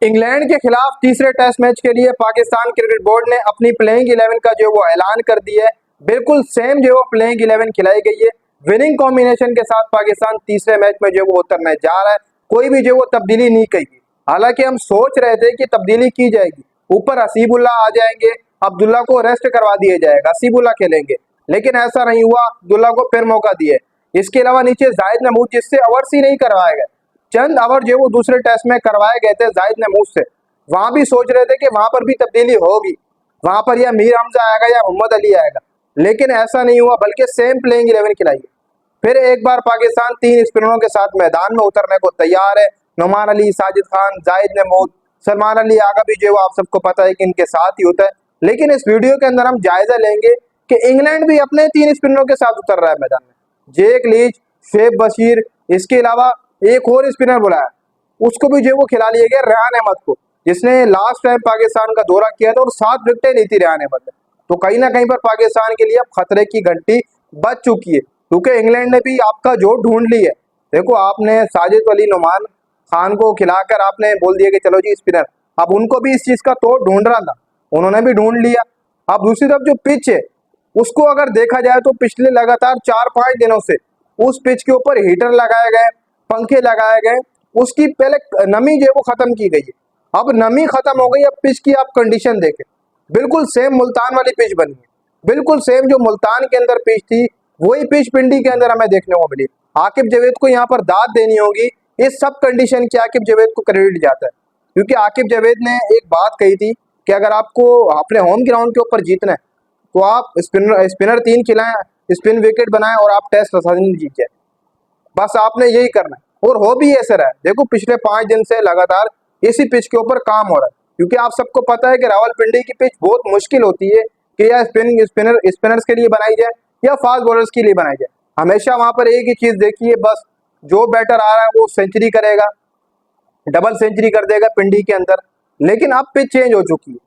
England के खिलाफ तीसरे टेस्ट मैच के लिए पाकिस्तान क्रिकेट बोर्ड ने अपनी प्लेइंग 11 का जो वो ऐलान कर दिया है। बिल्कुल सेम जो प्लेइंग 11 खिलाई गई है। विनिंग कॉम्बिनेशन के साथ पाकिस्तान तीसरे मैच में जो वो उतरने जा रहा है। कोई भी जो वो तब्दीली नहीं की। हालांकि हम सोच रहे थे कि तब्दीली की जाएगी, ऊपर हसीबुल्ला आ जाएंगे, अब्दुल्ला को रेस्ट करवा दिया जाएगा, हसीबुल्ला खेलेंगे, लेकिन ऐसा नहीं हुआ। अब्दुल्ला को फिर मौका दिए। इसके अलावा नीचे जाहिद महमूद, जिससे ओवर्स ही नहीं करवाए गए, चंद ओवर जो वो दूसरे टेस्ट में करवाए गए थे जाहिद महमूद से, वहां भी सोच रहे थे कि वहां पर भी तब्दीली होगी, वहां पर या मीर हमजा आएगा या मोहम्मद अली आएगा, लेकिन ऐसा नहीं हुआ, बल्कि सेम प्लेइंग 11 खिलाई। फिर एक बार पाकिस्तान 3 स्पिनरों के साथ मैदान में उतरने को तैयार है। नुमान अली, साजिद खान, जाहिद महमूद, सलमान अली आगा भी जो आप सबको पता है कि इनके साथ ही होता है। लेकिन इस वीडियो के अंदर हम जायजा लेंगे कि इंग्लैंड भी अपने 3 स्पिनरों के साथ उतर रहा है मैदान में। जेक लीच, शेख बशीर, इसके अलावा एक और स्पिनर बुलाया, उसको भी जो वो खिला लिया गया, रेहान अहमद को, जिसने लास्ट टाइम पाकिस्तान का दौरा किया था और 7 विकेटें ली थी रेहान अहमद ने। तो कहीं ना कहीं पर पाकिस्तान के लिए अब खतरे की घंटी बज चुकी है, क्योंकि इंग्लैंड ने भी आपका जोर ढूंढ ली है। देखो, आपने साजिद अली, नुमान खान को खिलाकर आपने बोल दिया कि चलो जी स्पिनर, अब उनको भी इस चीज का तोड़ ढूंढ रहा था, उन्होंने भी ढूंढ लिया। अब दूसरी तरफ जो पिच है, उसको अगर देखा जाए तो पिछले लगातार 4-5 दिनों से उस पिच के ऊपर हीटर लगाए गए, पंखे लगाए गए, उसकी पहले नमी जो है वो खत्म की गई है। अब नमी खत्म हो गई, अब पिच की आप कंडीशन देखें, बिल्कुल सेम मुल्तान वाली पिच बनी है, बिल्कुल सेम जो मुल्तान के अंदर पिच थी वही पिच पिंडी के अंदर हमें देखने को मिली। आकिब जावेद को यहाँ पर दाद देनी होगी, इस सब कंडीशन की आकिब जावेद को क्रेडिट जाता है, क्योंकि आकिब जावेद ने एक बात कही थी कि अगर आपको अपने होम ग्राउंड के ऊपर जीतना है तो आप स्पिनर 3 खिलाएं, स्पिन विकेट बनाएं और आप टेस्ट आसानी जीत जाए। बस आपने यही करना है, और हो भी ऐसा रहा है। देखो, पिछले 5 दिन से लगातार इसी पिच के ऊपर काम हो रहा है, क्योंकि आप सबको पता है कि रावलपिंडी की पिच बहुत मुश्किल होती है कि या स्पिनर्स के लिए बनाई जाए या फास्ट बॉलर्स के लिए बनाई जाए। हमेशा वहां पर एक ही चीज देखिए, बस जो बैटर आ रहा है वो सेंचुरी करेगा, डबल सेंचुरी कर देगा पिंडी के अंदर। लेकिन अब पिच चेंज हो चुकी है,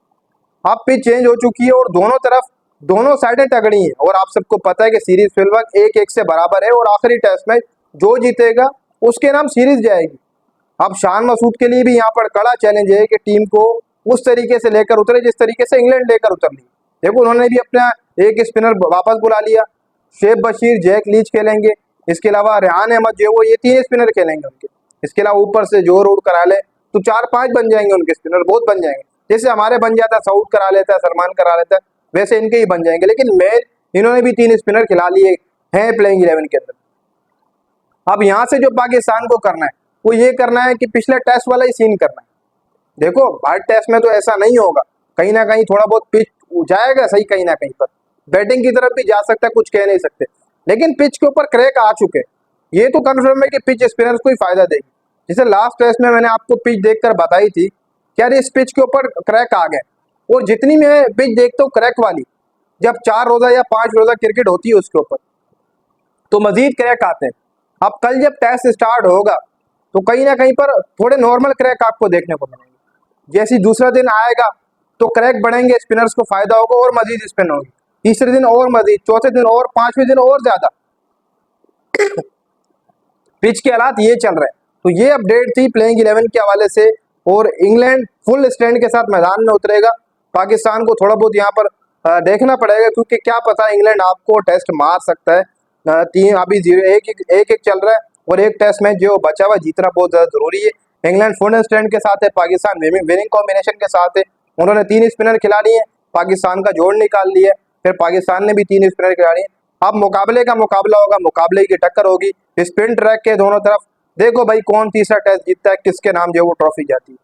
अब पिच चेंज हो चुकी है और दोनों तरफ दोनों साइडें तगड़ी हैं, और आप सबको पता है कि सीरीज फिलहाल 1-1 से बराबर है, और आखिरी टेस्ट में जो जीतेगा उसके नाम सीरीज जाएगी। अब शान मसूद के लिए भी यहाँ पर कड़ा चैलेंज है कि टीम को उस तरीके से लेकर उतरे जिस तरीके से इंग्लैंड लेकर उतर ली। देखो, उन्होंने भी अपना एक स्पिनर वापस बुला लिया, शेख बशीर, जैक लीच खेलेंगे, इसके अलावा रेहान अहमद जो है वो, ये 3 स्पिनर खेलेंगे उनके। इसके अलावा ऊपर से जो रूट करा ले तो 4-5 बन जाएंगे उनके स्पिनर, बहुत बन जाएंगे। जैसे हमारे बन जाता है, सऊद करा लेता है, सलमान करा लेता है, वैसे इनके ही बन जाएंगे। लेकिन इन्होंने भी 3 स्पिनर खिला लिए हैं प्लेइंग 11 के अंदर। अब यहाँ से जो पाकिस्तान को करना है वो ये करना है कि पिछले टेस्ट वाला ही सीन करना है। देखो, हर टेस्ट में तो ऐसा नहीं होगा, कहीं ना कहीं थोड़ा बहुत पिच जाएगा सही, कहीं ना कहीं पर बैटिंग की तरफ भी जा सकता है, कुछ कह नहीं सकते। लेकिन पिच के ऊपर क्रैक आ चुके, ये तो कंफर्म है कि पिच स्पिनर्स को ही फायदा देगी। जैसे लास्ट टेस्ट में मैंने आपको पिच देखकर बताई थी कि यार इस पिच के ऊपर क्रैक आ गए, और जितनी मैं पिच देखता हूँ क्रैक वाली, जब 4 रोजा या 5 रोजा क्रिकेट होती है उसके ऊपर तो मजीद क्रैक आते हैं। अब कल जब टेस्ट स्टार्ट होगा तो कहीं ना कहीं पर थोड़े नॉर्मल क्रैक आपको देखने को मिलेंगे। जैसे दूसरा दिन आएगा तो क्रैक बढ़ेंगे, स्पिनर्स को फायदा होगा और मजीद स्पिन होगी, तीसरे दिन और मजीद, चौथे दिन और, 5वें दिन और ज्यादा। पिच के हालात ये चल रहे हैं। तो ये अपडेट थी प्लेइंग 11 के हवाले से, और इंग्लैंड फुल स्टैंड के साथ मैदान में उतरेगा। पाकिस्तान को थोड़ा बहुत यहाँ पर देखना पड़ेगा, क्योंकि क्या पता इंग्लैंड आपको टेस्ट मार सकता है। 3 अभी 1-1 चल रहा है, और एक टेस्ट मैच जो बचा हुआ जीतना बहुत ज्यादा जरूरी है। इंग्लैंड फुल स्टैंड के साथ है, पाकिस्तान विनिंग कॉम्बिनेशन के साथ है। उन्होंने 3 स्पिनर खिला लिए, पाकिस्तान का जोड़ निकाल लिया, फिर पाकिस्तान ने भी 3 स्पिनर खिला लिए। अब मुकाबले का मुकाबला होगा, मुकाबले की टक्कर होगी स्पिन ट्रैक के दोनों तरफ। देखो भाई, कौन तीसरा टेस्ट जीतता है, किसके नाम जो वो ट्रॉफी जाती है।